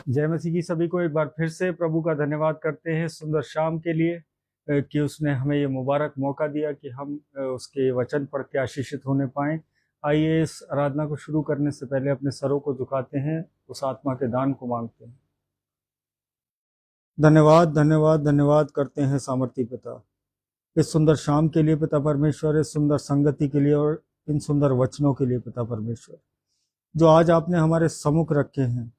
जय मसीह की सभी को एक बार फिर से प्रभु का धन्यवाद करते हैं सुंदर शाम के लिए कि उसने हमें ये मुबारक मौका दिया कि हम उसके वचन पढ़ के आशीषित होने पाएं। आइए इस आराधना को शुरू करने से पहले अपने सरों को झुकाते हैं, उस आत्मा के दान को मांगते हैं। धन्यवाद धन्यवाद धन्यवाद करते हैं सामर्थी पिता इस सुंदर शाम के लिए पिता परमेश्वर, इस सुंदर संगति के लिए और इन सुंदर वचनों के लिए पिता परमेश्वर, जो आज आपने हमारे सम्मुख रखे हैं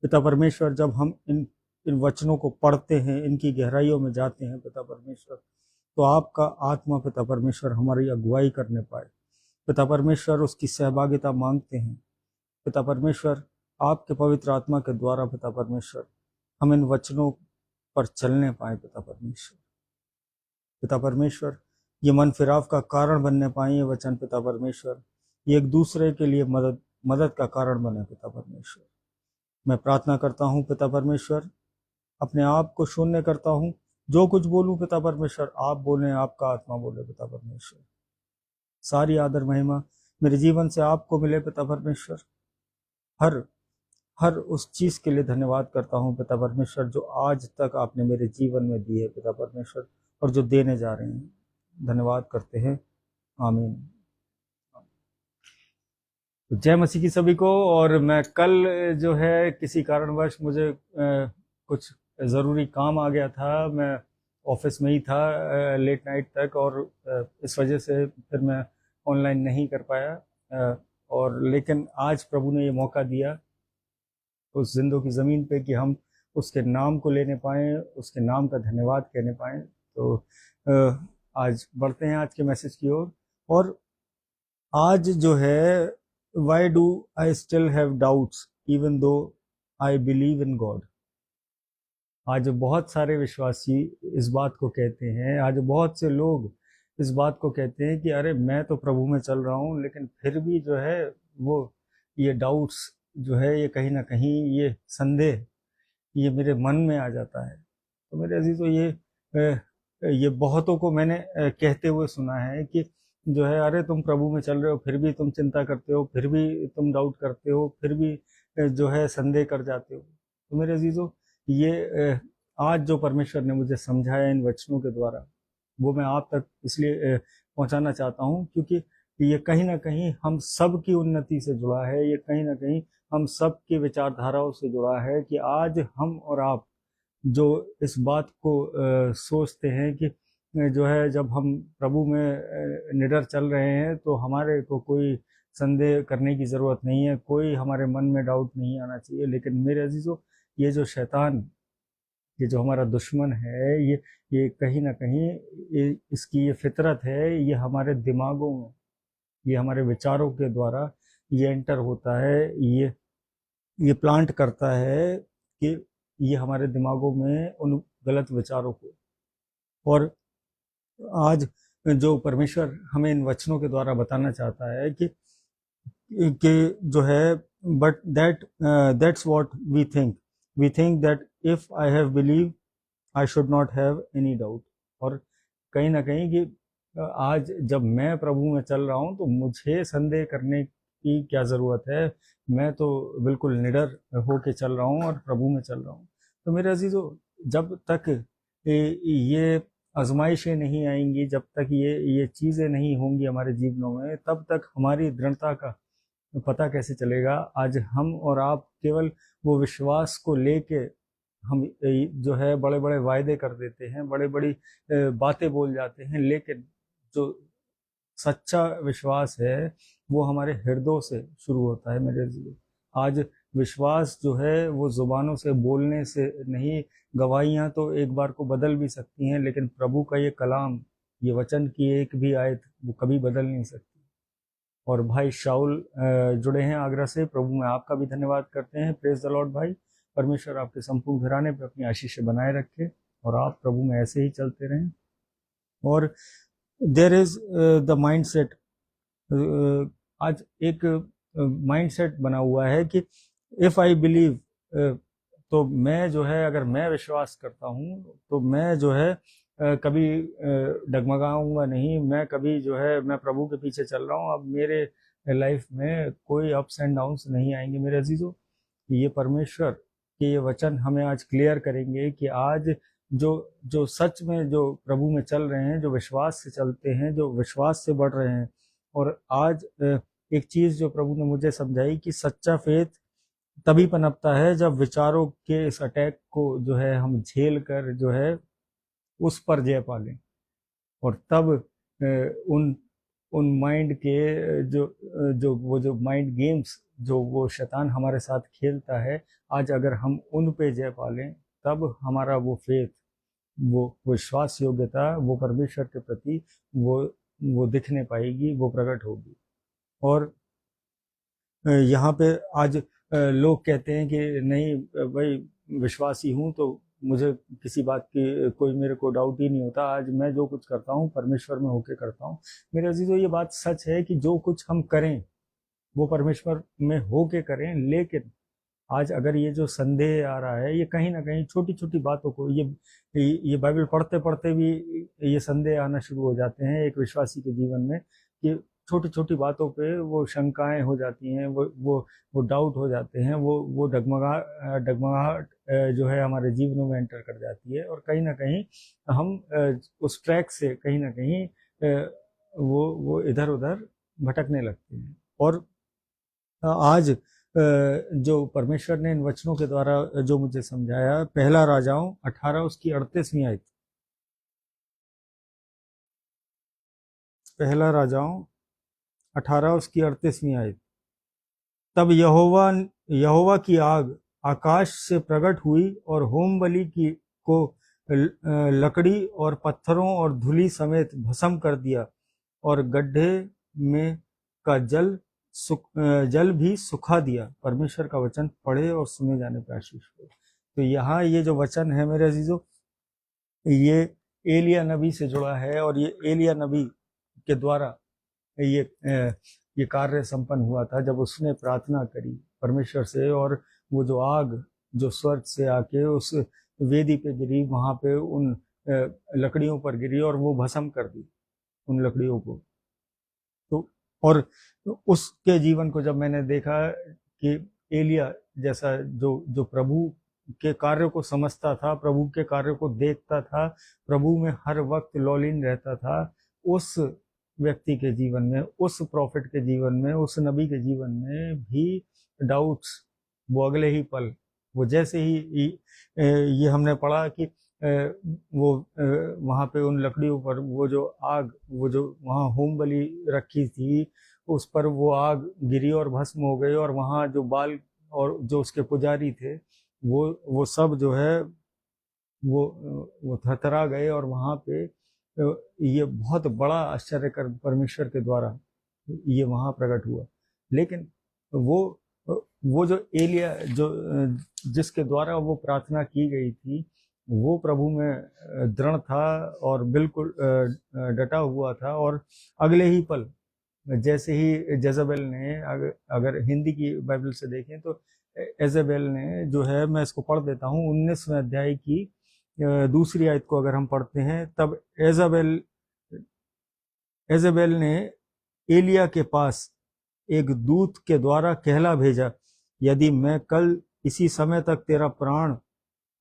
पिता परमेश्वर। जब हम इन वचनों को पढ़ते हैं, इनकी गहराइयों में जाते हैं पिता परमेश्वर, तो आपका आत्मा पिता परमेश्वर हमारी अगुवाई करने पाए पिता परमेश्वर, उसकी सहभागिता मांगते हैं पिता परमेश्वर। आपके पवित्र आत्मा के द्वारा पिता परमेश्वर हम इन वचनों पर चलने पाए पिता परमेश्वर। पिता परमेश्वर, ये मन फिराव का कारण बनने पाए ये वचन पिता परमेश्वर, ये एक दूसरे के लिए मदद का कारण बने पिता परमेश्वर। मैं प्रार्थना करता हूँ पिता परमेश्वर, अपने आप को शून्य करता हूँ, जो कुछ बोलूं पिता परमेश्वर आप बोलें, आपका आत्मा बोले पिता परमेश्वर। सारी आदर महिमा मेरे जीवन से आपको मिले पिता परमेश्वर। हर उस चीज के लिए धन्यवाद करता हूँ पिता परमेश्वर, जो आज तक आपने मेरे जीवन में दी है पिता परमेश्वर, और जो देने जा रहे हैं। धन्यवाद करते हैं, आमीन। जय मसीह की सभी को। और मैं कल जो है किसी कारणवश मुझे कुछ ज़रूरी काम आ गया था, मैं ऑफिस में ही था लेट नाइट तक, और इस वजह से फिर मैं ऑनलाइन नहीं कर पाया। और लेकिन आज प्रभु ने ये मौका दिया उस जिंदों की ज़मीन पे कि हम उसके नाम को लेने पाएँ, उसके नाम का धन्यवाद कहने पाएँ। तो आज बढ़ते हैं आज के मैसेज की ओर। और आज जो है, Why do I still have doubts even though I believe in God? आज बहुत सारे विश्वासी इस बात को कहते हैं, आज बहुत से लोग इस बात को कहते हैं कि अरे मैं तो प्रभु में चल रहा हूँ, लेकिन फिर भी जो है वो ये डाउट्स जो है, ये कहीं ना कहीं ये संदेह ये मेरे मन में आ जाता है। तो मेरे अजीजों, ये बहुतों को मैंने कहते हुए सुना है कि जो है, अरे तुम प्रभु में चल रहे हो फिर भी तुम चिंता करते हो, फिर भी तुम डाउट करते हो, फिर भी जो है संदेह कर जाते हो। तो मेरे अजीजों, ये आज जो परमेश्वर ने मुझे समझाया इन वचनों के द्वारा, वो मैं आप तक इसलिए पहुंचाना चाहता हूं क्योंकि ये कहीं ना कहीं हम सब की उन्नति से जुड़ा है, ये कहीं ना कहीं हम सब की विचारधाराओं से जुड़ा है कि आज हम और आप जो इस बात को सोचते हैं कि जो है जब हम प्रभु में निडर चल रहे हैं तो हमारे को कोई संदेह करने की ज़रूरत नहीं है, कोई हमारे मन में डाउट नहीं आना चाहिए। लेकिन मेरे अजीजों, ये जो शैतान, ये जो हमारा दुश्मन है, ये कहीं ना कहीं इसकी ये फितरत है, ये हमारे दिमागों में, ये हमारे विचारों के द्वारा ये एंटर होता है, ये प्लांट करता है कि ये हमारे दिमागों में उन गलत विचारों को। और आज जो परमेश्वर हमें इन वचनों के द्वारा बताना चाहता है कि जो है, but that's what we think that if I have believe I should not have any doubt. और कहीं ना कहीं कि आज जब मैं प्रभु में चल रहा हूँ तो मुझे संदेह करने की क्या ज़रूरत है, मैं तो बिल्कुल निडर होके चल रहा हूँ और प्रभु में चल रहा हूँ। तो मेरे अजीजों, जब तक ये आजमाइशें नहीं आएंगी, जब तक ये चीज़ें नहीं होंगी हमारे जीवनों में, तब तक हमारी दृढ़ता का पता कैसे चलेगा। आज हम और आप केवल वो विश्वास को लेके हम जो है बड़े बड़े वायदे कर देते हैं, बड़े बड़ी बातें बोल जाते हैं, लेकिन जो सच्चा विश्वास है वो हमारे हृदयों से शुरू होता है मेरे लिए। आज विश्वास जो है वो जुबानों से बोलने से नहीं, गवाहियां तो एक बार को बदल भी सकती हैं, लेकिन प्रभु का ये कलाम, ये वचन की एक भी आयत वो कभी बदल नहीं सकती। और भाई शाउल जुड़े हैं आगरा से, प्रभु में आपका भी धन्यवाद करते हैं। प्रेज द लॉर्ड भाई। परमेश्वर आपके संपूर्ण घराने पर अपनी आशीष बनाए रखे और आप प्रभु में ऐसे ही चलते रहें। और देयर इज द माइंडसेट, आज एक माइंडसेट बना हुआ है कि इफ आई बिलीव, तो मैं जो है, अगर मैं विश्वास करता हूँ तो मैं जो है कभी डगमगाऊंगा नहीं, मैं कभी जो है मैं प्रभु के पीछे चल रहा हूँ, अब मेरे लाइफ में कोई अप्स एंड डाउन्स नहीं आएंगे। मेरे अजीजों, ये परमेश्वर कि ये वचन हमें आज क्लियर करेंगे कि आज जो जो सच में जो प्रभु में चल रहे हैं, जो विश्वास से चलते हैं, जो विश्वास से बढ़ रहे हैं। और आज एक चीज जो प्रभु ने मुझे समझाई कि सच्चा फेथ तभी पनपता है जब विचारों के इस अटैक को जो है हम झेल कर जो है उस पर जय पा लें। और तब उन उन माइंड के जो माइंड गेम्स जो वो शैतान हमारे साथ खेलता है, आज अगर हम उन पे जय पा लें, तब हमारा वो फेथ, वो विश्वास योग्यता, वो परमेश्वर के प्रति वो दिखने पाएगी, वो प्रकट होगी। और यहाँ पे आज लोग कहते हैं कि नहीं भाई, विश्वासी हूँ तो मुझे किसी बात की कोई मेरे को डाउट ही नहीं होता, आज मैं जो कुछ करता हूँ परमेश्वर में होके करता हूँ। मेरे अजीजों, ये बात सच है कि जो कुछ हम करें वो परमेश्वर में होके करें, लेकिन आज अगर ये जो संदेह आ रहा है, ये कहीं ना कहीं छोटी छोटी बातों को, ये बाइबल पढ़ते पढ़ते भी ये संदेह आना शुरू हो जाते हैं एक विश्वासी के जीवन में, कि छोटी छोटी बातों पे वो शंकाएं हो जाती हैं, वो डाउट हो जाते हैं, वो डगमगाहट जो है हमारे जीवनों में एंटर कर जाती है। और कहीं ना कहीं हम उस ट्रैक से कहीं ना कहीं वो इधर उधर भटकने लगते हैं। और आज जो परमेश्वर ने इन वचनों के द्वारा जो मुझे समझाया, पहला राजाओं 18 उसकी 38वीं आयत, पहला राजाओं 18 उसकी 38वीं आयत, तब यहोवा की आग आकाश से प्रकट हुई और होम बलि की को लकड़ी और पत्थरों और धूलि समेत भस्म कर दिया, और गड्ढे में का जल भी सुखा दिया। परमेश्वर का वचन पढ़े और सुने जाने पर आशीष हो। तो यहाँ ये जो वचन है मेरे अजीजों, ये एलिया नबी से जुड़ा है, और ये एलिया नबी के द्वारा ये कार्य संपन्न हुआ था जब उसने प्रार्थना करी परमेश्वर से, और वो जो आग जो स्वर्ग से आके उस वेदी पे गिरी, वहां पे उन लकड़ियों पर गिरी और वो भस्म कर दी उन लकड़ियों को। तो और उसके जीवन को जब मैंने देखा कि एलिया जैसा जो प्रभु के कार्य को समझता था, प्रभु के कार्य को देखता था, प्रभु में हर वक्त लॉलीन रहता था, उस व्यक्ति के जीवन में, उस प्रॉफिट के जीवन में, उस नबी के जीवन में भी डाउट्स वो अगले ही पल, वो जैसे ही ये हमने पढ़ा कि वो वहाँ पे उन लकड़ियों पर वो जो आग, वो जो वहाँ होम बलि रखी थी उस पर वो आग गिरी और भस्म हो गई, और वहाँ जो बाल और जो उसके पुजारी थे वो सब जो है वो थरथरा गए, और वहाँ पे ये बहुत बड़ा आश्चर्य कर परमेश्वर के द्वारा ये वहाँ प्रकट हुआ। लेकिन वो जो एलिया जो जिसके द्वारा वो प्रार्थना की गई थी, वो प्रभु में दृढ़ था और बिल्कुल डटा हुआ था। और अगले ही पल जैसे ही जेजबेल ने, अगर हिंदी की बाइबल से देखें तो एजेबेल ने जो है, मैं इसको पढ़ देता हूँ 19वें अध्याय की दूसरी आयत को अगर हम पढ़ते हैं, तब एजेबेल ने एलिया के पास एक दूत के द्वारा कहला भेजा, यदि मैं कल इसी समय तक तेरा प्राण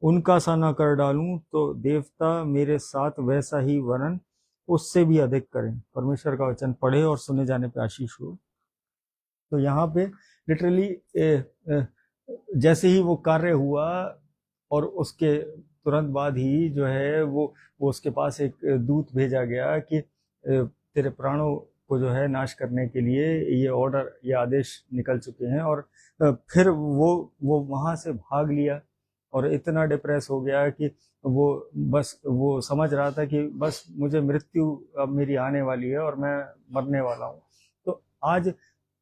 उनका सा न कर डालूं तो देवता मेरे साथ वैसा ही वरन उससे भी अधिक करें। परमेश्वर का वचन पढ़े और सुने जाने पे आशीष हो। तो यहाँ पे लिटरली जैसे ही वो कार्य हुआ और उसके तुरंत बाद ही जो है वो उसके पास एक दूत भेजा गया कि तेरे प्राणों को जो है नाश करने के लिए ये ऑर्डर, ये आदेश निकल चुके हैं। और फिर वो वहां से भाग लिया और इतना डिप्रेस हो गया कि वो समझ रहा था कि बस मुझे मृत्यु अब मेरी आने वाली है और मैं मरने वाला हूँ। तो आज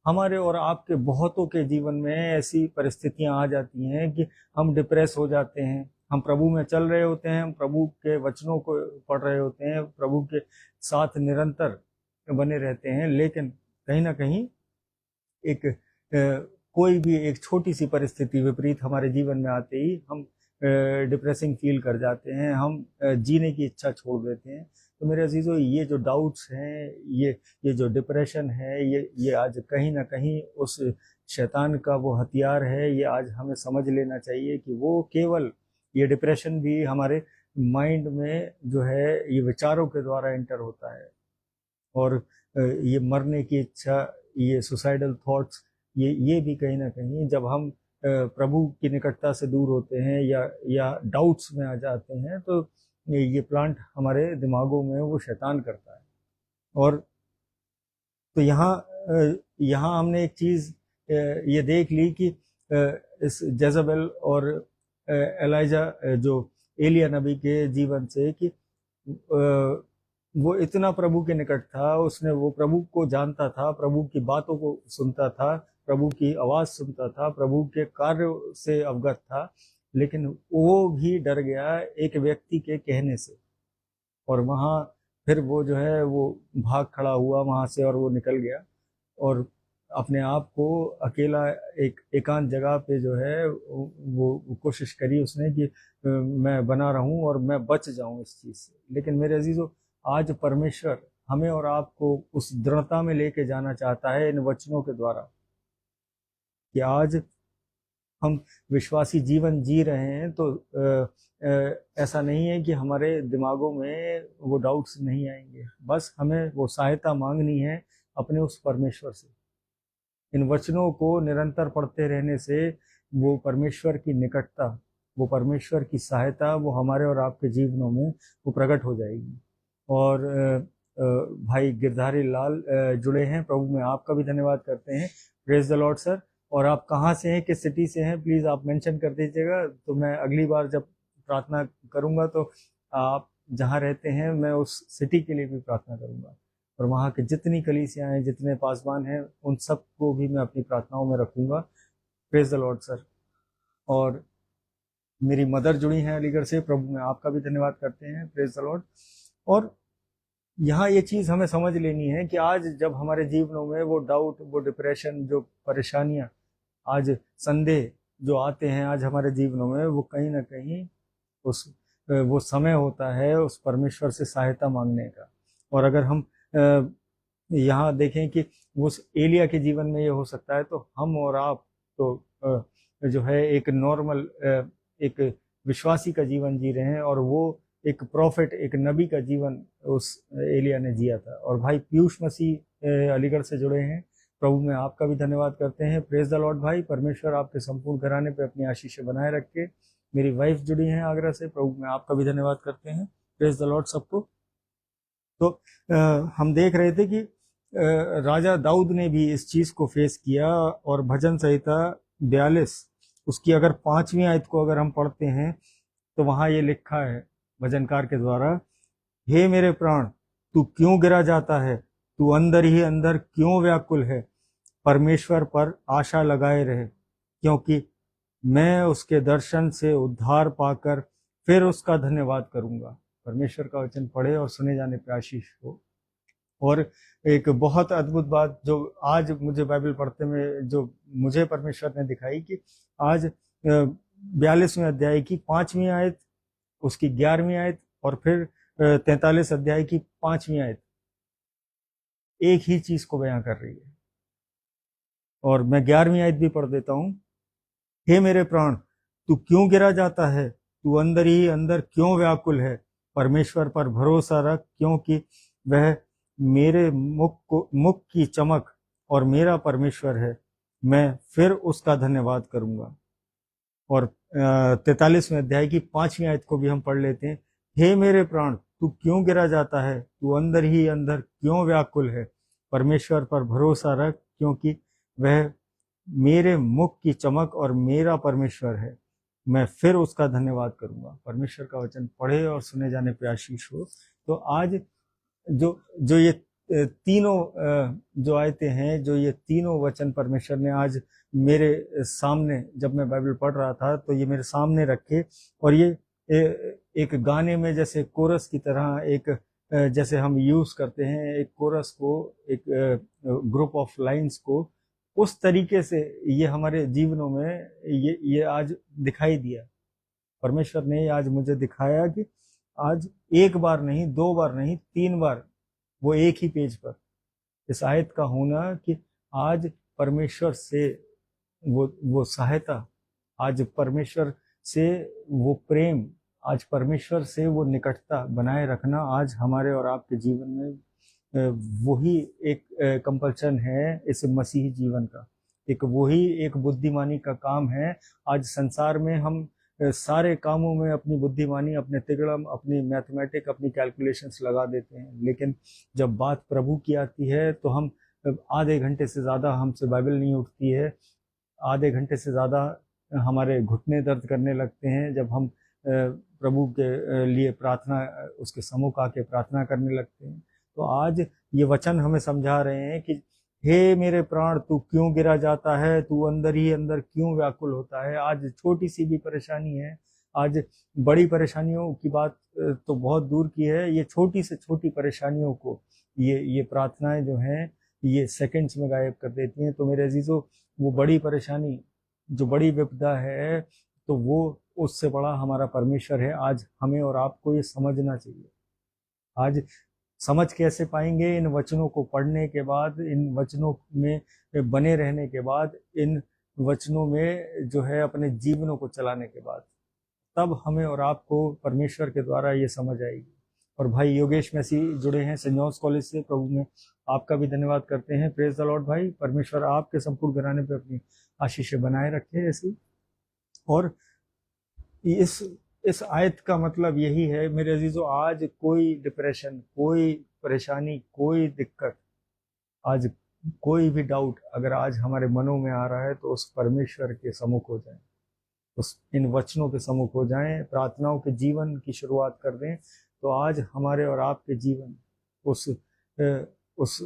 हमारे और आपके बहुतों के जीवन में ऐसी परिस्थितियां आ जाती हैं कि हम डिप्रेस हो जाते हैं। हम प्रभु में चल रहे होते हैं, हम प्रभु के वचनों को पढ़ रहे होते हैं, प्रभु के साथ निरंतर बने रहते हैं, लेकिन कहीं ना कहीं कोई भी एक छोटी सी परिस्थिति विपरीत हमारे जीवन में आते ही हम डिप्रेसिंग फील कर जाते हैं, हम जीने की इच्छा छोड़ देते हैं। तो मेरे अजीजों, ये जो डाउट्स हैं, ये जो डिप्रेशन है, ये आज कहीं ना कहीं उस शैतान का वो हथियार है। ये आज हमें समझ लेना चाहिए कि वो केवल, ये डिप्रेशन भी हमारे माइंड में जो है ये विचारों के द्वारा एंटर होता है। और ये मरने की इच्छा, ये सुसाइडल थॉट्स, ये भी कहीं ना कहीं जब हम प्रभु की निकटता से दूर होते हैं या डाउट्स में आ जाते हैं, तो ये प्लांट हमारे दिमागों में वो शैतान करता है। और तो यहाँ हमने एक चीज़ ये देख ली कि इस जेज़ाबेल और एलाइजा, जो एलिया नबी के जीवन से, कि वो इतना प्रभु के निकट था, उसने वो प्रभु को जानता था, प्रभु की बातों को सुनता था, प्रभु की आवाज़ सुनता था, प्रभु के कार्य से अवगत था, लेकिन वो भी डर गया एक व्यक्ति के कहने से। और वहाँ फिर वो जो है वो भाग खड़ा हुआ वहाँ से, और वो निकल गया और अपने आप को अकेला एक एकांत जगह पे जो है वो कोशिश करी उसने कि मैं बना रहूं और मैं बच जाऊं इस चीज़ से। लेकिन मेरे अजीजों, आज परमेश्वर हमें और आपको उस दृढ़ता में लेके जाना चाहता है इन वचनों के द्वारा, कि आज हम विश्वासी जीवन जी रहे हैं तो ऐसा नहीं है कि हमारे दिमागों में वो डाउट्स नहीं आएंगे। बस हमें वो सहायता मांगनी है अपने उस परमेश्वर से। इन वचनों को निरंतर पढ़ते रहने से वो परमेश्वर की निकटता, वो परमेश्वर की सहायता, वो हमारे और आपके जीवनों में वो प्रकट हो जाएगी। और भाई गिरधारी लाल जुड़े हैं, प्रभु में आपका भी धन्यवाद करते हैं। Praise the Lord sir. और आप कहाँ से हैं, किस सिटी से हैं, प्लीज़ आप मेंशन कर दीजिएगा, तो मैं अगली बार जब प्रार्थना करूँगा तो आप जहाँ रहते हैं मैं उस सिटी के लिए भी प्रार्थना करूँगा, और वहाँ के जितनी कलीसियाँ हैं, जितने पासवान हैं, उन सब को भी मैं अपनी प्रार्थनाओं में रखूँगा। Praise the Lord sir. और मेरी मदर जुड़ी हैं अलीगढ़ से, प्रभु में आपका भी धन्यवाद करते हैं। Praise the Lord. और यहाँ ये चीज़ हमें समझ लेनी है कि आज जब हमारे जीवनों में वो डाउट, वो डिप्रेशन, जो परेशानियाँ, आज संदेह जो आते हैं आज हमारे जीवनों में, वो कहीं ना कहीं वो समय होता है उस परमेश्वर से सहायता मांगने का। और अगर हम यहाँ देखें कि उस एलिया के जीवन में ये हो सकता है, तो हम और आप तो जो है एक नॉर्मल एक विश्वासी का जीवन जी रहे हैं, और वो एक प्रॉफिट, एक नबी का जीवन उस एलिया ने जिया था। और भाई पीयूष मसीह अलीगढ़ से जुड़े हैं, प्रभु में आपका भी धन्यवाद करते हैं। प्रेज द लॉर्ड भाई, परमेश्वर आपके संपूर्ण घराने पे अपनी आशीष बनाए रखे। मेरी वाइफ जुड़ी हैं आगरा से, प्रभु में आपका भी धन्यवाद करते हैं। प्रेज द लॉर्ड सबको। तो हम देख रहे थे कि राजा दाऊद ने भी इस चीज़ को फेस किया, और भजन संहिता 42 उसकी अगर 5वीं आयत को अगर हम पढ़ते हैं तो वहाँ ये लिखा है भजनकार के द्वारा, हे मेरे प्राण तू क्यों गिरा जाता है, तू अंदर ही अंदर क्यों व्याकुल है, परमेश्वर पर आशा लगाए रहे, क्योंकि मैं उसके दर्शन से उद्धार पाकर फिर उसका धन्यवाद करूंगा। परमेश्वर का वचन पढ़े और सुने जाने पर आशीष हो। और एक बहुत अद्भुत बात जो आज मुझे बाइबल पढ़ते में जो मुझे परमेश्वर ने दिखाई, कि आज 42वें अध्याय की 5वीं आयत, उसकी 11वीं आयत, और फिर 43 अध्याय की 5वीं आयत एक ही चीज को बयां कर रही है। और मैं 11वीं आयत भी पढ़ देता हूं। हे मेरे प्राण तू क्यों गिरा जाता है, तू अंदर ही अंदर क्यों व्याकुल है, परमेश्वर पर भरोसा रख, क्योंकि वह मेरे मुख की चमक और मेरा परमेश्वर है, मैं फिर उसका धन्यवाद करूंगा। और 43वें अध्याय की 5वीं आयत को भी हम पढ़ लेते हैं। हे मेरे प्राण तू क्यों गिरा जाता है, तू अंदर ही अंदर क्यों व्याकुल है, परमेश्वर पर भरोसा रख, क्योंकि वह मेरे मुख की चमक और मेरा परमेश्वर है, मैं फिर उसका धन्यवाद करूंगा। परमेश्वर का वचन पढ़े और सुने जाने पे आशीष हो। तो आज जो ये तीनों जो आयतें हैं, जो ये तीनों वचन परमेश्वर ने आज मेरे सामने, जब मैं बाइबल पढ़ रहा था तो ये मेरे सामने रखे, और ये एक गाने में जैसे कोरस की तरह, एक जैसे हम यूज करते हैं एक कोरस को, एक ग्रुप ऑफ लाइंस को, उस तरीके से ये हमारे जीवनों में ये आज दिखाई दिया। परमेश्वर ने आज मुझे दिखाया कि आज एक बार नहीं, दो बार नहीं, 3 बार वो एक ही पेज पर इस आयत का होना कि आज परमेश्वर से वो सहायता, आज परमेश्वर से वो प्रेम, आज परमेश्वर से वो निकटता बनाए रखना आज हमारे और आपके जीवन में वही एक कंपल्शन है इस मसीही जीवन का, एक वही एक बुद्धिमानी का काम है। आज संसार में हम सारे कामों में अपनी बुद्धिमानी, अपने तिगड़म, अपनी मैथमेटिक, अपनी कैलकुलेशंस लगा देते हैं, लेकिन जब बात प्रभु की आती है तो हम आधे घंटे से ज़्यादा हमसे बाइबल नहीं उठती है, आधे घंटे से ज़्यादा हमारे घुटने दर्द करने लगते हैं जब हम प्रभु के लिए प्रार्थना, उसके सम्मुख आके प्रार्थना करने लगते हैं। तो आज ये वचन हमें समझा रहे हैं कि हे मेरे प्राण, तू क्यों गिरा जाता है, तू अंदर ही अंदर क्यों व्याकुल होता है। आज छोटी सी भी परेशानी है, आज बड़ी परेशानियों की बात तो बहुत दूर की है, ये छोटी से छोटी परेशानियों को ये प्रार्थनाएं जो हैं ये सेकंड्स में गायब कर देती हैं। तो मेरे अजीजों, वो बड़ी परेशानी, जो बड़ी विपदा है, तो वो उससे बड़ा हमारा परमेश्वर है। आज हमें और आपको ये समझना चाहिए। आज समझ कैसे पाएंगे? इन वचनों को पढ़ने के बाद, इन वचनों में बने रहने के बाद, इन वचनों में जो है अपने जीवनों को चलाने के बाद, तब हमें और आपको परमेश्वर के द्वारा ये समझ आएगी। और भाई योगेश मैसी जुड़े हैं सेंट जॉन्स कॉलेज से, प्रभु में आपका भी धन्यवाद करते हैं। प्रेज द लॉर्ड भाई, परमेश्वर आपके संपूर्ण घराने पे अपनी आशीष बनाए रखे ऐसी। और इस आयत का मतलब यही है मेरे अजीजों, आज कोई डिप्रेशन, कोई परेशानी, कोई दिक्कत, आज कोई भी डाउट अगर आज हमारे मनों में आ रहा है तो उस परमेश्वर के सम्मुख हो जाए, उस इन वचनों के सम्मुख हो जाएं, प्रार्थनाओं के जीवन की शुरुआत कर दें। तो आज हमारे और आपके जीवन उस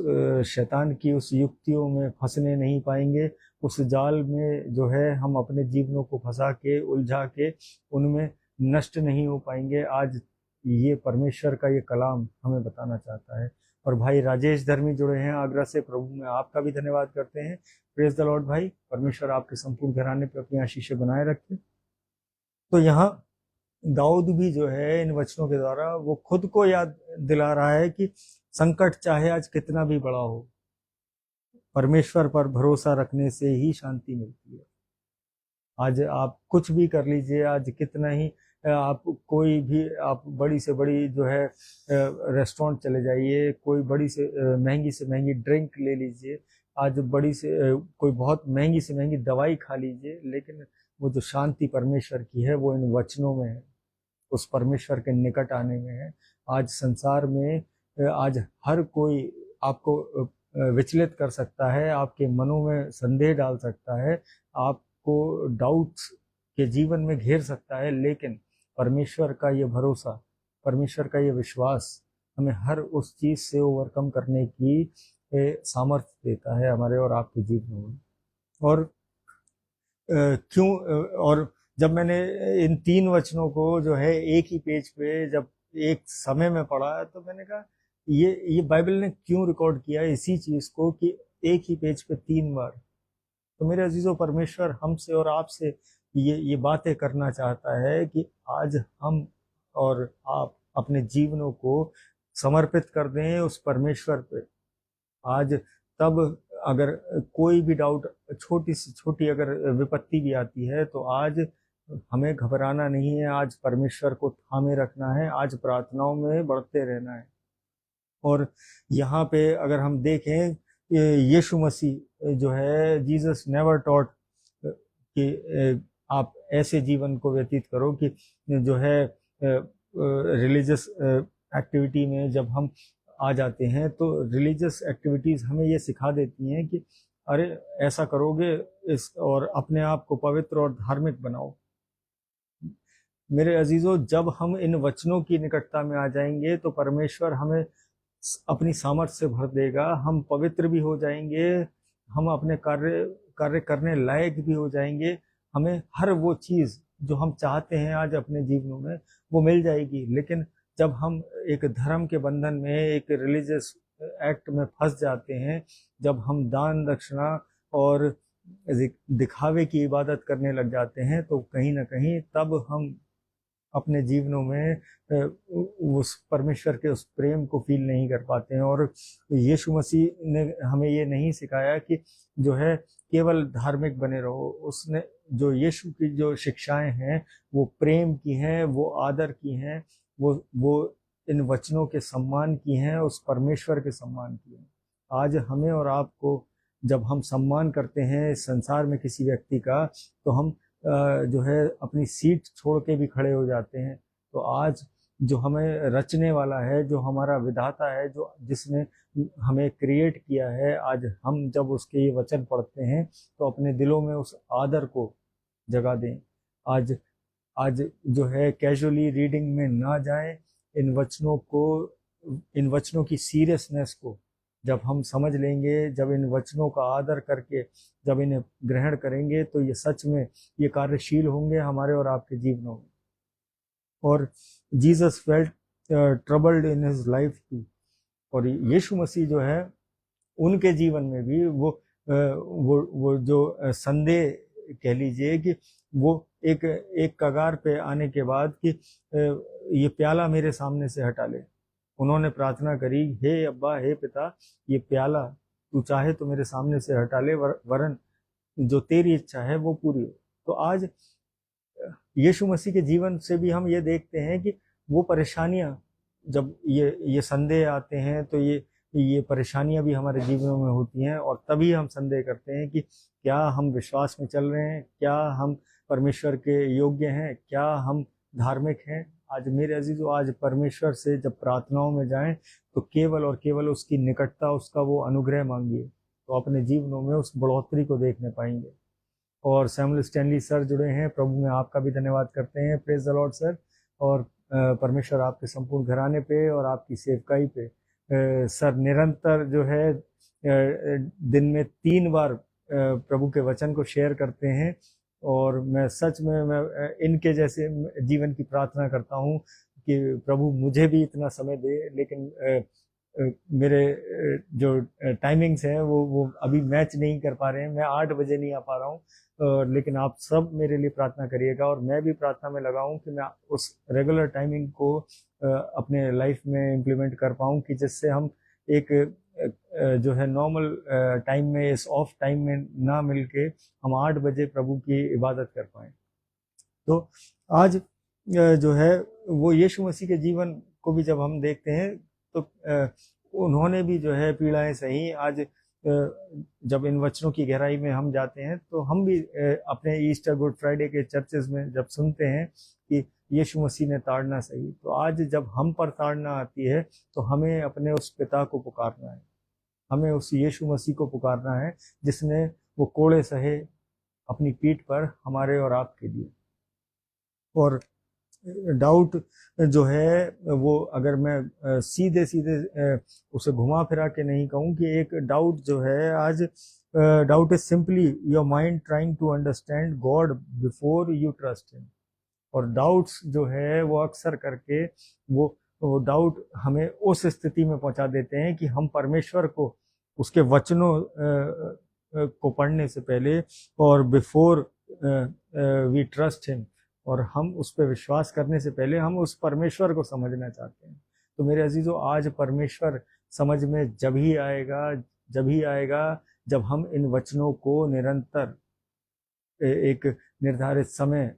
शैतान की उस युक्तियों में फंसने नहीं पाएंगे, उस जाल में जो है हम अपने जीवनों को फंसा के, उलझा के उनमें नष्ट नहीं हो पाएंगे। आज ये परमेश्वर का ये कलाम हमें बताना चाहता है। और भाई राजेश धर्मी जुड़े हैं आगरा से, प्रभु में आपका भी धन्यवाद करते हैं। प्रेज द लॉर्ड भाई, परमेश्वर आपके संपूर्ण घराने पे अपनी आशीष बनाए रखे। तो यहाँ दाऊद भी जो है इन वचनों के द्वारा वो खुद को याद दिला रहा है कि संकट चाहे आज कितना भी बड़ा हो, परमेश्वर पर भरोसा रखने से ही शांति मिलती है। आज आप कुछ भी कर लीजिए, आज कितना ही आप कोई भी आप बड़ी से बड़ी जो है रेस्टोरेंट चले जाइए, कोई बड़ी से महंगी ड्रिंक ले लीजिए, आज बड़ी से कोई बहुत महंगी से महंगी दवाई खा लीजिए, लेकिन वो जो शांति परमेश्वर की है वो इन वचनों में है, उस परमेश्वर के निकट आने में है। आज संसार में आज हर कोई आपको विचलित कर सकता है, आपके मनों में संदेह डाल सकता है, आपको डाउट्स के जीवन में घेर सकता है, लेकिन परमेश्वर का ये भरोसा, परमेश्वर का ये विश्वास हमें हर उस चीज से ओवरकम करने की सामर्थ्य देता है हमारे और आपके जीवन में। और क्यों, और जब मैंने इन 3 वचनों को जो है एक ही पेज पे जब एक समय में पढ़ा, तो मैंने कहा ये बाइबल ने क्यों रिकॉर्ड किया इसी चीज को कि एक ही पेज पे 3 बार। तो मेरे अजीजों, परमेश्वर हमसे और आपसे ये बातें करना चाहता है कि आज हम और आप अपने जीवनों को समर्पित कर दें उस परमेश्वर पे। आज तब अगर कोई भी डाउट, छोटी से छोटी अगर विपत्ति भी आती है, तो आज हमें घबराना नहीं है, आज परमेश्वर को थामे रखना है, आज प्रार्थनाओं में बढ़ते रहना है। और यहाँ पे अगर हम देखें, यीशु मसीह जो है, जीसस नेवर टॉट कि आप ऐसे जीवन को व्यतीत करो कि जो है रिलीजियस एक्टिविटी में जब हम आ जाते हैं तो रिलीजियस एक्टिविटीज हमें ये सिखा देती हैं कि अरे ऐसा करोगे इस और अपने आप को पवित्र और धार्मिक बनाओ। मेरे अजीजों, जब हम इन वचनों की निकटता में आ जाएंगे तो परमेश्वर हमें अपनी सामर्थ्य से भर देगा, हम पवित्र भी हो जाएंगे, हम अपने कार्य करने लायक भी हो जाएंगे, हमें हर वो चीज जो हम चाहते हैं आज अपने जीवनों में वो मिल जाएगी। लेकिन जब हम एक धर्म के बंधन में, एक रिलीजियस एक्ट में फंस जाते हैं, जब हम दान दक्षिणा और दिखावे की इबादत करने लग जाते हैं, तो कहीं ना कहीं तब हम अपने जीवनों में उस परमेश्वर के उस प्रेम को फील नहीं कर पाते हैं। और यीशु मसीह ने हमें ये नहीं सिखाया कि जो है केवल धार्मिक बने रहो। उसने जो यीशु की जो शिक्षाएं हैं वो प्रेम की हैं, वो आदर की हैं, वो इन वचनों के सम्मान की हैं, उस परमेश्वर के सम्मान की हैं। आज हमें और आपको जब हम सम्मान करते हैं संसार में किसी व्यक्ति का, तो हम जो है अपनी सीट छोड़ के भी खड़े हो जाते हैं। तो आज जो हमें रचने वाला है, जो हमारा विधाता है, जो जिसने हमें क्रिएट किया है, आज हम जब उसके ये वचन पढ़ते हैं तो अपने दिलों में उस आदर को जगा दें। आज आज जो है कैजुअली रीडिंग में ना जाएं। इन वचनों की सीरियसनेस को जब हम समझ लेंगे, जब इन वचनों का आदर करके जब इन्हें ग्रहण करेंगे, तो ये सच में ये कार्यशील होंगे हमारे और आपके जीवनों में। और Jesus felt troubled in his life too. और यीशु मसीह जो है उनके जीवन में भी वो जो संदेह कह लीजिए कि वो एक कगार पे आने के बाद कि ये प्याला मेरे सामने से हटा ले, उन्होंने प्रार्थना करी, हे अब्बा, हे पिता, ये प्याला तू चाहे तो मेरे सामने से हटा ले, वरन जो तेरी इच्छा है वो पूरी हो। तो आज यीशु मसीह के जीवन से भी हम ये देखते हैं कि वो परेशानियां, जब ये संदेह आते हैं तो ये परेशानियां भी हमारे जीवनों में होती हैं, और तभी हम संदेह करते हैं कि क्या हम विश्वास में चल रहे हैं, क्या हम परमेश्वर के योग्य हैं, क्या हम धार्मिक हैं। आज मेरे अजीजों, आज परमेश्वर से जब प्रार्थनाओं में जाएं तो केवल और केवल उसकी निकटता, उसका वो अनुग्रह मांगिए, तो अपने जीवनों में उस बढ़ोतरी को देखने पाएंगे। और सैमुअल स्टैनली सर जुड़े हैं, प्रभु में आपका भी धन्यवाद करते हैं। Praise the Lord sir. और परमेश्वर आपके संपूर्ण घराने पे और आपकी सेवकाई पे सर निरंतर जो है दिन में 3 बार प्रभु के वचन को शेयर करते हैं। और मैं सच में इनके जैसे जीवन की प्रार्थना करता हूँ कि प्रभु मुझे भी इतना समय दे। लेकिन मेरे जो टाइमिंग्स हैं वो अभी मैच नहीं कर पा रहे हैं। मैं 8 बजे नहीं आ पा रहा हूँ, लेकिन आप सब मेरे लिए प्रार्थना करिएगा। और मैं भी प्रार्थना में लगा हूँ कि मैं उस रेगुलर टाइमिंग को अपने लाइफ में इम्प्लीमेंट कर पाऊँ, कि जिससे हम एक जो है नॉर्मल टाइम में, इस ऑफ टाइम में ना मिलके हम 8 बजे प्रभु की इबादत कर पाएँ। तो आज जो है वो यीशु मसीह के जीवन को भी जब हम देखते हैं तो उन्होंने भी जो है पीड़ाएं सही। आज जब इन वचनों की गहराई में हम जाते हैं तो हम भी अपने ईस्टर गुड फ्राइडे के चर्चेस में जब सुनते हैं कि यीशु मसीह ने ताड़ना सही, तो आज जब हम पर ताड़ना आती है तो हमें अपने उस पिता को पुकारना है, हमें उस यीशु मसीह को पुकारना है जिसने वो कोड़े सहे अपनी पीठ पर हमारे और आपके लिए। और डाउट जो है वो, अगर मैं सीधे उसे घुमा फिरा के नहीं कहूँ कि एक डाउट जो है आज, doubt is simply your mind trying to understand God before you trust him. और डाउट्स जो है वो अक्सर करके वो डाउट हमें उस स्थिति में पहुंचा देते हैं कि हम परमेश्वर को, उसके वचनों को पढ़ने से पहले और बिफोर वी ट्रस्ट हिम, और हम उस पर विश्वास करने से पहले हम उस परमेश्वर को समझना चाहते हैं। तो मेरे अजीजों, आज परमेश्वर समझ में जब ही आएगा जब हम इन वचनों को निरंतर एक निर्धारित समय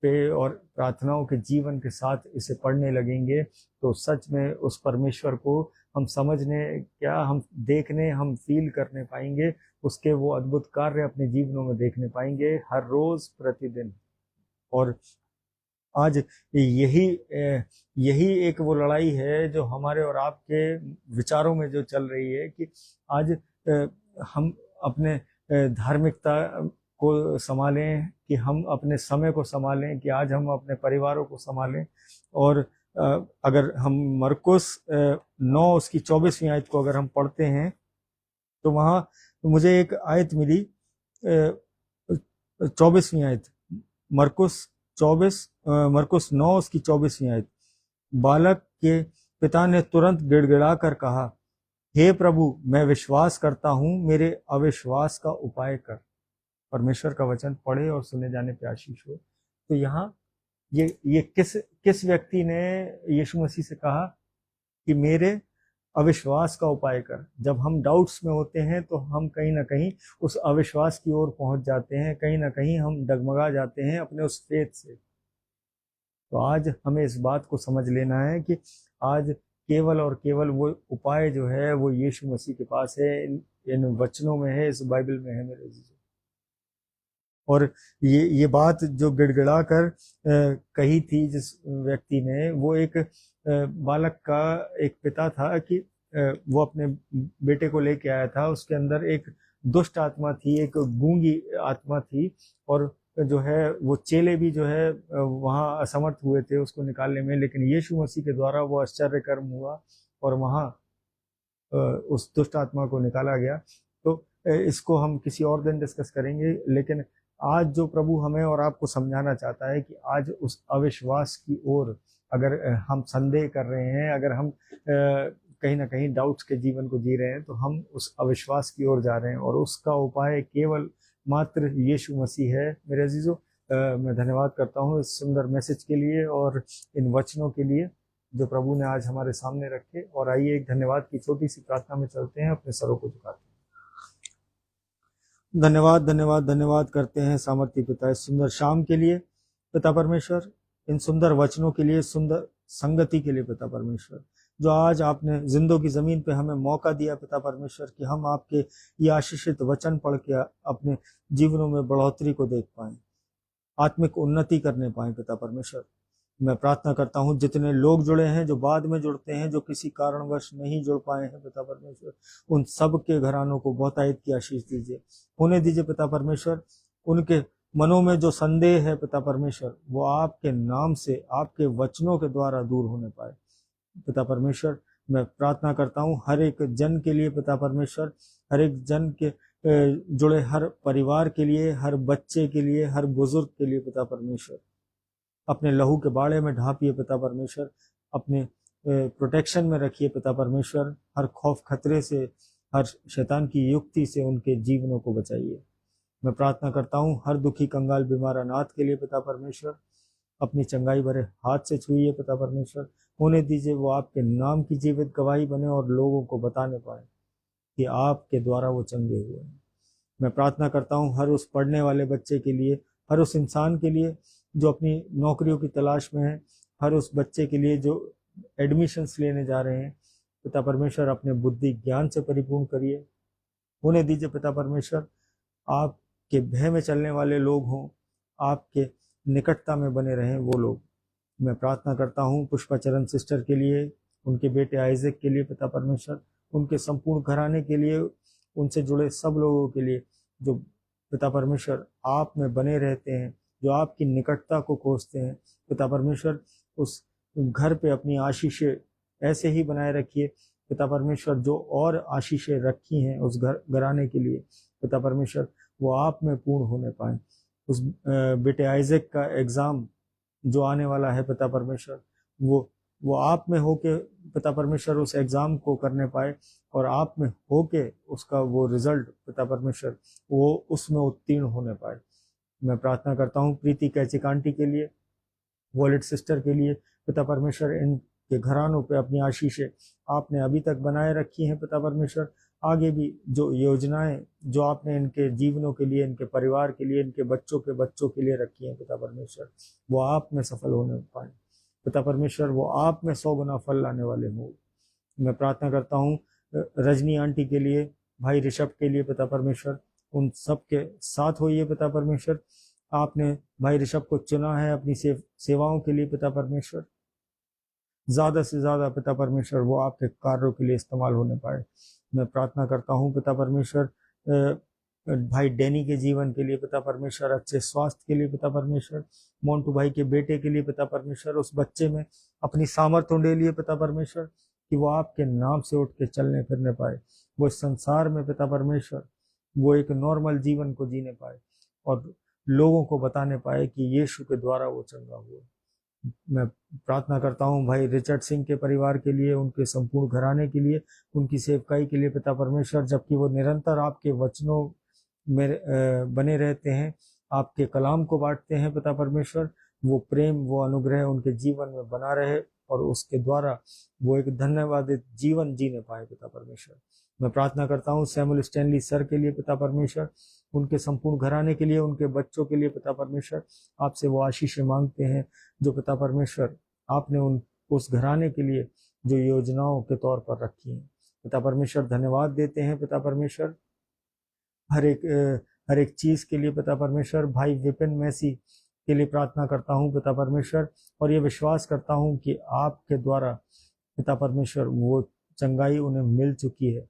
पे और प्रार्थनाओं के जीवन के साथ इसे पढ़ने लगेंगे। तो सच में उस परमेश्वर को हम समझने, क्या हम देखने, हम फील करने पाएंगे, उसके वो अद्भुत कार्य अपने जीवनों में देखने पाएंगे हर रोज प्रतिदिन। और आज यही एक वो लड़ाई है जो हमारे और आपके विचारों में जो चल रही है कि आज हम अपने धार्मिकता को संभालें, कि हम अपने समय को संभालें, कि आज हम अपने परिवारों को संभालें। और अगर हम मरकुस 9 उसकी 24वीं आयत को अगर हम पढ़ते हैं तो वहाँ मुझे एक आयत मिली, 24वीं आयत, मरकुस 9 उसकी 24वीं आयत। बालक के पिता ने तुरंत गिड़गिड़ा कर कहा, हे प्रभु, मैं विश्वास करता हूँ, मेरे अविश्वास का उपाय कर। परमेश्वर का वचन पढ़े और सुने जाने पे आशीष हो। तो यहाँ ये किस व्यक्ति ने यीशु मसीह से कहा कि मेरे अविश्वास का उपाय कर। जब हम डाउट्स में होते हैं तो हम कहीं ना कहीं उस अविश्वास की ओर पहुंच जाते हैं, कहीं ना कहीं हम डगमगा जाते हैं अपने उस फेथ से। तो आज हमें इस बात को समझ लेना है कि आज केवल और केवल वो उपाय जो है वो यीशु मसीह के पास है, इन वचनों में है, इस बाइबल में है मेरे जीजो। और ये बात जो गिड़गिड़ा कर कही थी जिस व्यक्ति ने, वो एक बालक का एक पिता था कि वो अपने बेटे को लेके आया था। उसके अंदर एक दुष्ट आत्मा थी, एक गूंगी आत्मा थी, और जो है वो चेले भी जो है वहाँ असमर्थ हुए थे उसको निकालने में, लेकिन यीशु मसीह के द्वारा वो आश्चर्य कर्म हुआ और वहाँ उस दुष्ट आत्मा को निकाला गया। तो इसको हम किसी और दिन डिस्कस करेंगे, लेकिन आज जो प्रभु हमें और आपको समझाना चाहता है कि आज उस अविश्वास की ओर अगर हम संदेह कर रहे हैं, अगर हम कहीं ना कहीं डाउट्स के जीवन को जी रहे हैं, तो हम उस अविश्वास की ओर जा रहे हैं, और उसका उपाय केवल मात्र यीशु मसीह है। मेरे अजीजों, मैं धन्यवाद करता हूँ इस सुंदर मैसेज के लिए और इन वचनों के लिए जो प्रभु ने आज हमारे सामने रखे। और आइए एक धन्यवाद की छोटी सी प्रार्थना में चलते हैं, अपने सरों को झुकाते हैं। धन्यवाद धन्यवाद धन्यवाद करते हैं सामर्थ्य पिता इस सुंदर शाम के लिए, पिता परमेश्वर, इन सुंदर वचनों के लिए, सुंदर संगति के लिए पिता परमेश्वर, जो आज आपने जिंदों की जमीन पे हमें मौका दिया पिता परमेश्वर कि हम आपके ये आशीषित वचन पढ़ के अपने जीवनों में बढ़ोतरी को देख पाएं, आत्मिक उन्नति करने पाएं पिता परमेश्वर। मैं प्रार्थना करता हूँ जितने लोग जुड़े हैं, जो बाद में जुड़ते हैं, जो किसी कारणवश नहीं जुड़ पाए हैं पिता परमेश्वर, उन सब के घरानों को बहुतायत की आशीष दीजिए, होने दीजिए पिता परमेश्वर। उनके मनों में जो संदेह है पिता परमेश्वर, वो आपके नाम से, आपके वचनों के द्वारा दूर होने पाए पिता परमेश्वर। मैं प्रार्थना करता हूँ हर एक जन के लिए पिता परमेश्वर, हर एक जन के जुड़े हर परिवार के लिए, हर बच्चे के लिए, हर बुजुर्ग के लिए पिता परमेश्वर, अपने लहू के बाड़े में ढांपिए पिता परमेश्वर, अपने प्रोटेक्शन में रखिए पिता परमेश्वर। हर खौफ खतरे से, हर शैतान की युक्ति से उनके जीवनों को बचाइए। मैं प्रार्थना करता हूँ हर दुखी कंगाल बीमार अनाथ के लिए पिता परमेश्वर, अपनी चंगाई भरे हाथ से छुइए पिता परमेश्वर, होने दीजिए वो आपके नाम की जीवित गवाही बने और लोगों को बताने पाए कि आपके द्वारा वो चंगे हुए हैं। मैं प्रार्थना करता हूँ हर उस पढ़ने वाले बच्चे के लिए, हर उस इंसान के लिए जो अपनी नौकरियों की तलाश में है, हर उस बच्चे के लिए जो एडमिशन्स लेने जा रहे हैं पिता परमेश्वर, अपने बुद्धि ज्ञान से परिपूर्ण करिए, होने दीजिए पिता परमेश्वर आपके भय में चलने वाले लोग हों, आपके निकटता में बने रहें वो लोग। मैं प्रार्थना करता हूँ पुष्पाचरण सिस्टर के लिए, उनके बेटे आइजक के लिए पिता परमेश्वर, उनके संपूर्ण घराने के लिए, उनसे जुड़े सब लोगों के लिए जो पिता परमेश्वर आप में बने रहते हैं, जो आपकी निकटता को खोजते हैं पिता परमेश्वर। उस घर पे अपनी आशीषें ऐसे ही बनाए रखिए पिता परमेश्वर, जो और आशीषें रखी हैं उस घराने के लिए पिता परमेश्वर, वो आप में पूर्ण होने पाए। उस बेटे आइजक का एग्ज़ाम जो आने वाला है पिता परमेश्वर, वो आप में होके पिता परमेश्वर उस एग्ज़ाम को करने पाए, और आप में होके उसका वो रिजल्ट पिता परमेश्वर वो उसमें उत्तीर्ण होने पाए। मैं प्रार्थना करता हूँ प्रीति कैचिक आंटी के लिए, वॉलेट सिस्टर के लिए पिता परमेश्वर, इनके घरानों पे अपनी आशीषें आपने अभी तक बनाए रखी हैं पिता परमेश्वर। आगे भी जो योजनाएं जो आपने इनके जीवनों के लिए, इनके परिवार के लिए, इनके बच्चों के लिए रखी हैं पिता परमेश्वर, वो आप में सफल होने पाए पिता परमेश्वर, वो आप में 100 गुना फल लाने वाले हों। मैं प्रार्थना करता हूँ रजनी आंटी के लिए, भाई ऋषभ के लिए पिता परमेश्वर, उन सब के साथ होइए पिता परमेश्वर। आपने भाई ऋषभ को चुना है अपनी सेवाओं के लिए पिता परमेश्वर, ज्यादा से ज्यादा पिता परमेश्वर वो आपके कार्यों के लिए इस्तेमाल होने पाए। मैं प्रार्थना करता हूँ पिता परमेश्वर भाई डैनी के जीवन के लिए पिता परमेश्वर, अच्छे स्वास्थ्य के लिए पिता परमेश्वर, मोन्टू भाई के बेटे के लिए पिता परमेश्वर, उस बच्चे में अपनी सामर्थ्य ढूंढे लिए पिता परमेश्वर कि वो आपके नाम से उठ के चलने फिरने पाए, वो इस संसार में पिता परमेश्वर वो एक नॉर्मल जीवन को जीने पाए और लोगों को बताने पाए कि यीशु के द्वारा वो चंगा हुआ। मैं प्रार्थना करता हूँ भाई रिचर्ड सिंह के परिवार के लिए, उनके संपूर्ण घराने के लिए, उनकी सेवकाई के लिए पिता परमेश्वर, जबकि वो निरंतर आपके वचनों में बने रहते हैं, आपके कलाम को बांटते हैं पिता परमेश्वर, वो प्रेम, वो अनुग्रह उनके जीवन में बना रहे और उसके द्वारा वो एक धन्यवादित जीवन जीने पाए पिता परमेश्वर। मैं प्रार्थना करता हूँ सैमुअल स्टैनली सर के लिए पिता परमेश्वर, उनके संपूर्ण घराने के लिए, उनके बच्चों के लिए पिता परमेश्वर, आपसे वो आशीषें मांगते हैं जो पिता परमेश्वर आपने उस घराने के लिए जो योजनाओं के तौर पर रखी हैं। पिता परमेश्वर धन्यवाद देते हैं पिता परमेश्वर हर एक चीज के लिए पिता परमेश्वर। भाई विपिन मैसी के लिए प्रार्थना करता हूँ पिता परमेश्वर, और ये विश्वास करता हूँ कि आपके द्वारा पिता परमेश्वर वो चंगाई उन्हें मिल चुकी है।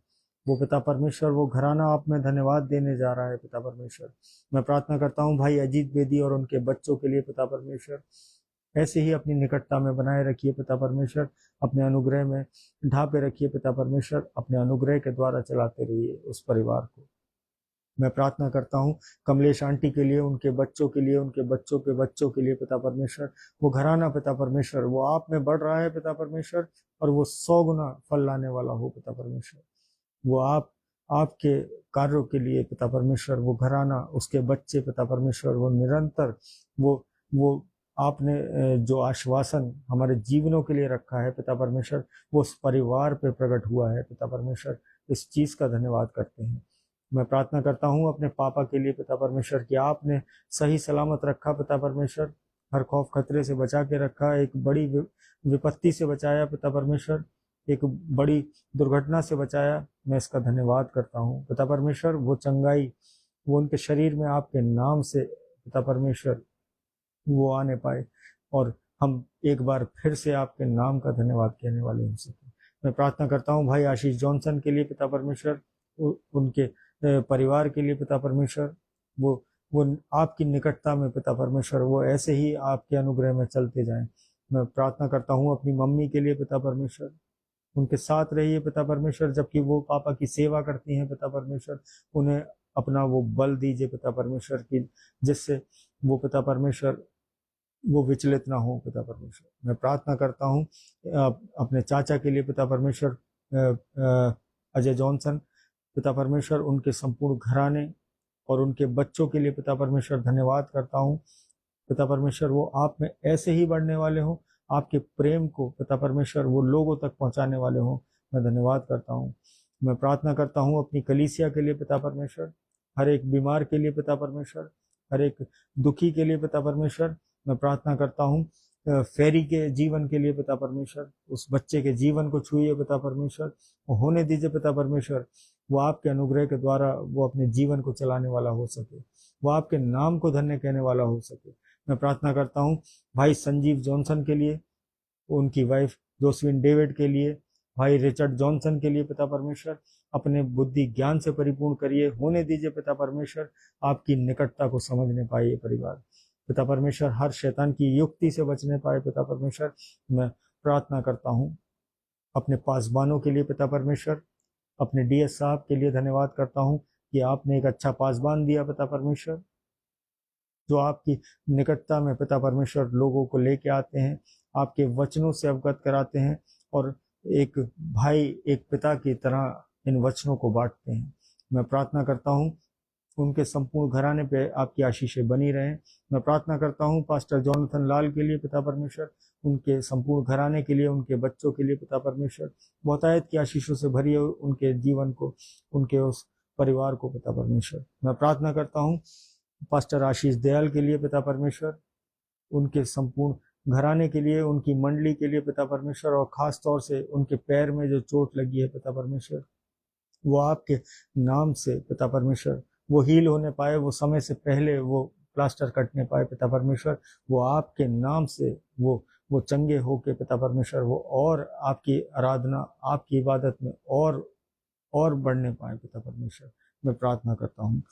वो पिता परमेश्वर वो घराना आप में धन्यवाद देने जा रहा है पिता परमेश्वर। मैं प्रार्थना करता हूँ भाई अजीत बेदी और उनके बच्चों के लिए पिता परमेश्वर, ऐसे ही अपनी निकटता में बनाए रखिए पिता परमेश्वर, अपने अनुग्रह में ढांपे रखिए पिता परमेश्वर, अपने अनुग्रह के द्वारा चलाते रहिए उस परिवार को। मैं प्रार्थना करता हूँ कमलेश आंटी के लिए, उनके बच्चों के लिए, उनके बच्चों के बच्चों के लिए पिता परमेश्वर, वो घराना पिता परमेश्वर वो आप में बढ़ रहा है पिता परमेश्वर, और वो 100 गुना फल लाने वाला हो पिता परमेश्वर। वो आपके कार्यों के लिए पिता परमेश्वर, वो घराना, उसके बच्चे पिता परमेश्वर, वो निरंतर वो आपने जो आश्वासन हमारे जीवनों के लिए रखा है पिता परमेश्वर, वो उस परिवार पे प्रकट हुआ है पिता परमेश्वर। इस चीज का धन्यवाद करते हैं। मैं प्रार्थना करता हूँ अपने पापा के लिए पिता परमेश्वर कि आपने सही सलामत रखा पिता परमेश्वर, हर खौफ खतरे से बचा के रखा, एक बड़ी विपत्ति से बचाया पिता परमेश्वर, एक बड़ी दुर्घटना से बचाया। मैं इसका धन्यवाद करता हूँ पिता परमेश्वर। वो चंगाई वो उनके शरीर में आपके नाम से पिता परमेश्वर वो आने पाए, और हम एक बार फिर से आपके नाम का धन्यवाद कहने वाले हो सके। मैं प्रार्थना करता हूँ भाई आशीष जॉनसन के लिए पिता परमेश्वर, उनके परिवार के लिए पिता परमेश्वर, वो आपकी निकटता में पिता परमेश्वर वो ऐसे ही आपके अनुग्रह में चलते जाएं। मैं प्रार्थना करता हूँ अपनी मम्मी के लिए पिता परमेश्वर, उनके साथ रहिए पिता परमेश्वर, जबकि वो पापा की सेवा करती हैं पिता परमेश्वर, उन्हें अपना वो बल दीजिए पिता परमेश्वर की, जिससे वो पिता परमेश्वर वो विचलित ना हो पिता परमेश्वर। मैं प्रार्थना करता हूँ अपने चाचा के लिए पिता परमेश्वर, अजय जॉनसन पिता परमेश्वर, उनके संपूर्ण घराने और उनके बच्चों के लिए पिता परमेश्वर धन्यवाद करता हूँ पिता परमेश्वर। वो आप में ऐसे ही बढ़ने वाले हों, आपके प्रेम को पिता परमेश्वर वो लोगों तक पहुंचाने वाले हों। मैं धन्यवाद करता हूँ। मैं प्रार्थना करता हूँ अपनी कलीसिया के लिए पिता परमेश्वर, हर एक बीमार के लिए पिता परमेश्वर, हर एक दुखी के लिए पिता परमेश्वर। मैं प्रार्थना करता हूँ फेरी के जीवन के लिए पिता परमेश्वर, उस बच्चे के जीवन को छूइए पिता परमेश्वर, वो होने दीजिए पिता परमेश्वर, वो आपके अनुग्रह के द्वारा वो अपने जीवन को चलाने वाला हो सके, वो आपके नाम को धन्य कहने वाला हो सके। मैं प्रार्थना करता हूँ भाई संजीव जॉनसन के लिए, उनकी वाइफ जोसविन डेविड के लिए, भाई रिचर्ड जॉनसन के लिए पिता परमेश्वर, अपने बुद्धि ज्ञान से परिपूर्ण करिए, होने दीजिए पिता परमेश्वर, आपकी निकटता को समझने पाए ये परिवार पिता परमेश्वर, हर शैतान की युक्ति से बचने पाए पिता परमेश्वर। मैं प्रार्थना करता हूँ अपने पासबानों के लिए पिता परमेश्वर, अपने डीएस साहब के लिए धन्यवाद करता हूँ कि आपने एक अच्छा पासबान दिया पिता परमेश्वर, जो आपकी निकटता में पिता परमेश्वर लोगों को लेके आते हैं, आपके वचनों से अवगत कराते हैं, और एक भाई एक पिता की तरह इन वचनों को बांटते हैं। मैं प्रार्थना करता हूँ उनके संपूर्ण घराने पे आपकी आशीषें बनी रहें। मैं प्रार्थना करता हूँ पास्टर जॉनथन लाल के लिए पिता परमेश्वर, उनके संपूर्ण घराने के लिए, उनके बच्चों के लिए पिता परमेश्वर, बहुतायत की आशीषों से भरिए उनके जीवन को, उनके उस परिवार को पिता परमेश्वर। मैं प्रार्थना करता हूँ पास्टर आशीष दयाल के लिए पिता परमेश्वर, उनके संपूर्ण घराने के लिए, उनकी मंडली के लिए पिता परमेश्वर, और खास तौर से उनके पैर में जो चोट लगी है पिता परमेश्वर, वो आपके नाम से पिता परमेश्वर वो हील होने पाए, वो समय से पहले वो प्लास्टर कटने पाए पिता परमेश्वर, वो आपके नाम से वो चंगे होके पिता परमेश्वर वो और आपकी आराधना, आपकी इबादत में और बढ़ने पाए पिता परमेश्वर। मैं प्रार्थना करता हूँ,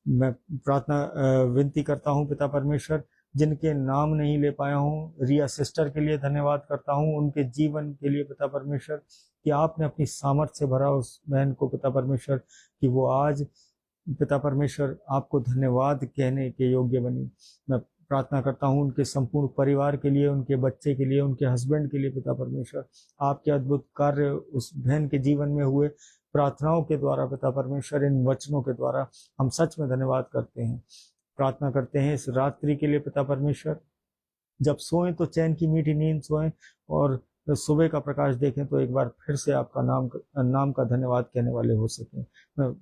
मैं प्रार्थना विनती करता हूँ पिता परमेश्वर, जिनके नाम नहीं ले पाया हूँ, रिया सिस्टर के लिए धन्यवाद करता हूँ, उनके जीवन के लिए पिता परमेश्वर, कि आपने अपनी सामर्थ्य से भरा उस बहन को पिता परमेश्वर, कि वो आज पिता परमेश्वर आपको धन्यवाद कहने के योग्य बनी। मैं प्रार्थना करता हूँ उनके संपूर्ण परिवार के लिए, उनके बच्चे के लिए, उनके हस्बैंड के लिए पिता परमेश्वर, आपके अद्भुत कार्य उस बहन के जीवन में हुए प्रार्थनाओं के द्वारा पिता परमेश्वर, इन वचनों के द्वारा हम सच में धन्यवाद करते हैं। प्रार्थना करते हैं इस रात्रि के लिए पिता परमेश्वर, जब सोएं तो चैन की मीठी नींद सोएं, और सुबह का प्रकाश देखें तो एक बार फिर से आपका नाम का धन्यवाद कहने वाले हो सकें।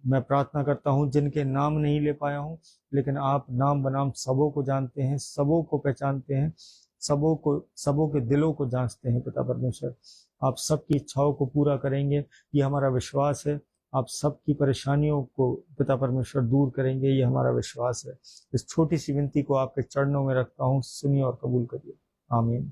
मैं प्रार्थना करता हूं, जिनके नाम नहीं ले पाया हूं, लेकिन आप नाम बनाम सबों को जानते हैं, सबों को पहचानते हैं, सबों के दिलों को जांचते हैं। पिता परमेश्वर, आप सबकी इच्छाओं को पूरा करेंगे, ये हमारा विश्वास है। आप सबकी परेशानियों को पिता परमेश्वर दूर करेंगे, ये हमारा विश्वास है। इस छोटी सी विनती को आपके चरणों में रखता हूँ, सुनिए और कबूल करिए। आमीन।